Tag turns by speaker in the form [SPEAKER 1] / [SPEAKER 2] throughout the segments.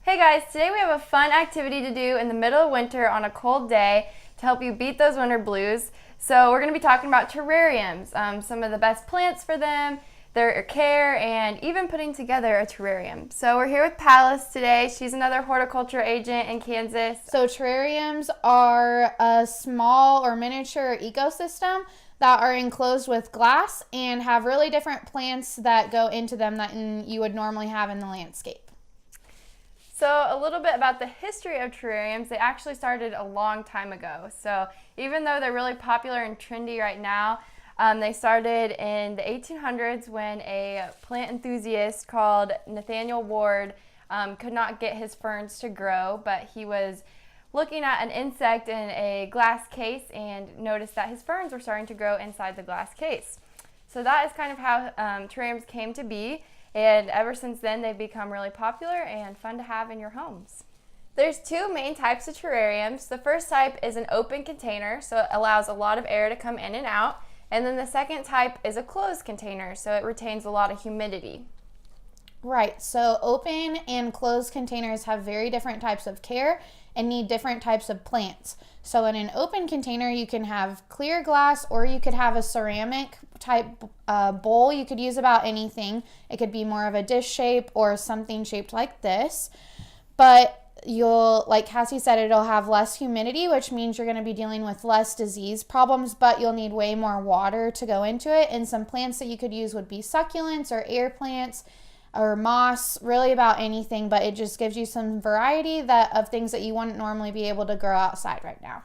[SPEAKER 1] Hey guys, today we have a fun activity to do in the middle of winter on a cold day to help you beat those winter blues. So we're going to be talking about terrariums, some of the best plants for them, their care, and even putting together a terrarium. So we're here with Pallace today. She's another horticulture agent in Kansas.
[SPEAKER 2] So terrariums are a small or miniature ecosystem that are enclosed with glass and have really different plants that go into them that you would normally have in the landscape.
[SPEAKER 1] So a little bit about the history of terrariums. They actually started a long time ago. So even though they're really popular and trendy right now, they started in the 1800s when a plant enthusiast called Nathaniel Ward could not get his ferns to grow, but he was looking at an insect in a glass case and noticed that his ferns were starting to grow inside the glass case. So that is kind of how terrariums came to be. And ever since then, they've become really popular and fun to have in your homes. There's two main types of terrariums. The first type is an open container, so it allows a lot of air to come in and out. And then the second type is a closed container, so it retains a lot of humidity.
[SPEAKER 2] Right, so open and closed containers have very different types of care and need different types of plants. So in an open container, you can have clear glass or you could have a ceramic type bowl. You could use about anything. It could be more of a dish shape or something shaped like this. But like Cassie said, it'll have less humidity, which means you're going to be dealing with less disease problems, but you'll need way more water to go into it. And some plants that you could use would be succulents or air plants, or moss, really about anything, but it just gives you some variety of things that you wouldn't normally be able to grow outside right now.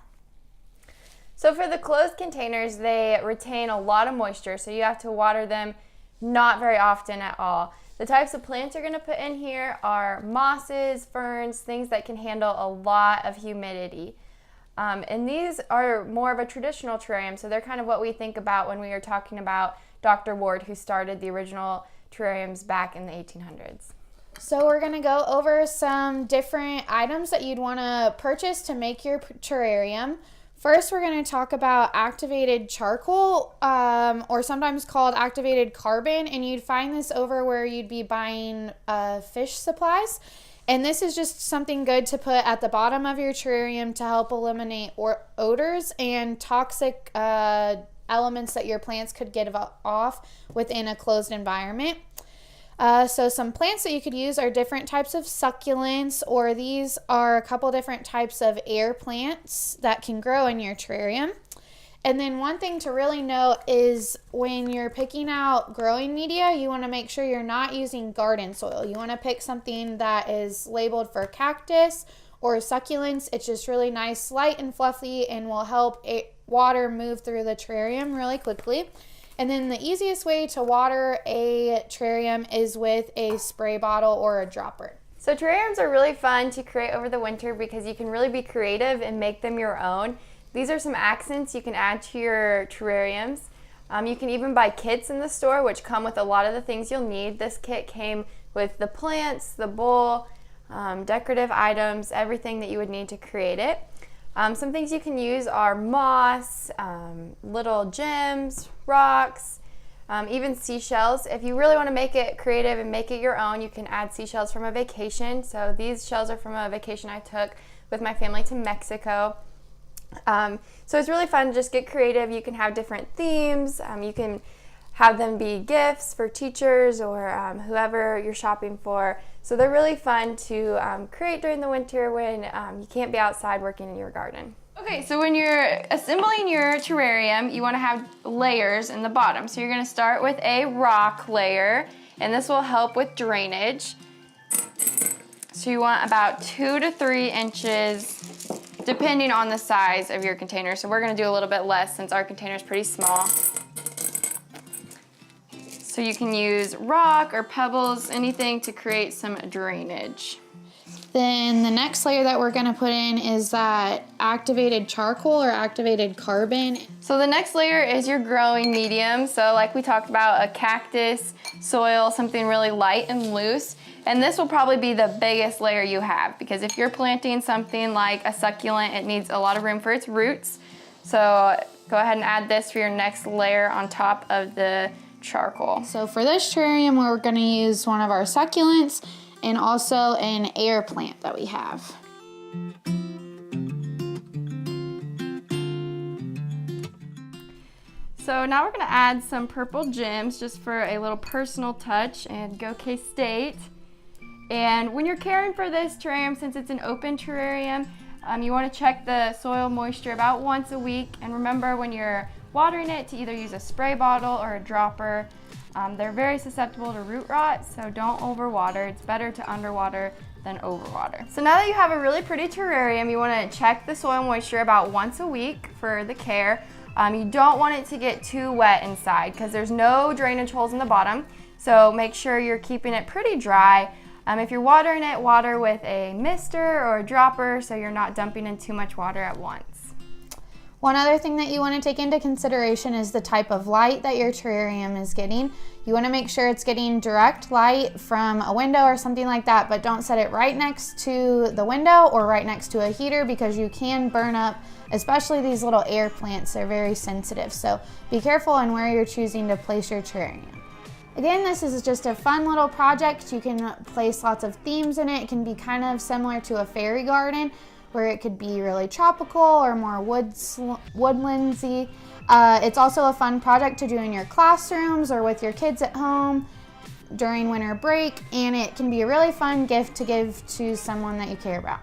[SPEAKER 1] So for the closed containers, they retain a lot of moisture, so you have to water them not very often at all. The types of plants you're going to put in here are mosses, ferns, things that can handle a lot of humidity. And these are more of a traditional terrarium, so they're kind of what we think about when we are talking about Dr. Ward, who started the original terrariums back in the 1800s.
[SPEAKER 2] So we're going to go over some different items that you'd want to purchase to make your terrarium. First, we're going to talk about activated charcoal, or sometimes called activated carbon, and you'd find this over where you'd be buying fish supplies. And this is just something good to put at the bottom of your terrarium to help eliminate odors and toxic elements that your plants could get off within a closed environment. So some plants that you could use are different types of succulents, or these are a couple different types of air plants that can grow in your terrarium. And then one thing to really note is when you're picking out growing media, you want to make sure you're not using garden soil. You want to pick something that is labeled for cactus or succulents. It's just really nice, light and fluffy, and will help water move through the terrarium really quickly. And then the easiest way to water a terrarium is with a spray bottle or a dropper.
[SPEAKER 1] So terrariums are really fun to create over the winter because you can really be creative and make them your own. These are some accents you can add to your terrariums. You can even buy kits in the store which come with a lot of the things you'll need. This kit came with the plants, the bowl, decorative items, everything that you would need to create it. Some things you can use are moss, little gems, rocks, even seashells. If you really want to make it creative and make it your own, you can add seashells from a vacation. So these shells are from a vacation I took with my family to Mexico. So it's really fun to just get creative. You can have different themes. You can have them be gifts for teachers or whoever you're shopping for. So they're really fun to create during the winter when you can't be outside working in your garden. Okay, so when you're assembling your terrarium, you want to have layers in the bottom. So you're going to start with a rock layer, and this will help with drainage. So you want about 2 to 3 inches, depending on the size of your container. So we're going to do a little bit less since our container is pretty small. So you can use rock or pebbles, anything to create some drainage.
[SPEAKER 2] Then the next layer that we're going to put in is that activated charcoal or activated carbon.
[SPEAKER 1] So the next layer is your growing medium. So like we talked about, a cactus, soil, something really light and loose. And this will probably be the biggest layer you have, because if you're planting something like a succulent, it needs a lot of room for its roots. So go ahead and add this for your next layer on top of the charcoal.
[SPEAKER 2] So for this terrarium, we're going to use one of our succulents, and also an air plant that we have.
[SPEAKER 1] So now we're going to add some purple gems just for a little personal touch, and go K-State. And when you're caring for this terrarium, since it's an open terrarium, you want to check the soil moisture about once a week. And remember, when you're watering it, to either use a spray bottle or a dropper. They're very susceptible to root rot, so don't overwater. It's better to underwater than overwater. So now that you have a really pretty terrarium, you want to check the soil moisture about once a week for the care. You don't want it to get too wet inside because there's no drainage holes in the bottom, so make sure you're keeping it pretty dry. If you're watering it, water with a mister or a dropper so you're not dumping in too much water at once.
[SPEAKER 2] One other thing that you want to take into consideration is the type of light that your terrarium is getting. You want to make sure it's getting direct light from a window or something like that, but don't set it right next to the window or right next to a heater because you can burn up, especially these little air plants. They're very sensitive, so be careful in where you're choosing to place your terrarium. Again, this is just a fun little project. You can place lots of themes in it. It can be kind of similar to a fairy garden, where it could be really tropical or more woodlandsy. It's also a fun project to do in your classrooms or with your kids at home during winter break, and it can be a really fun gift to give to someone that you care about.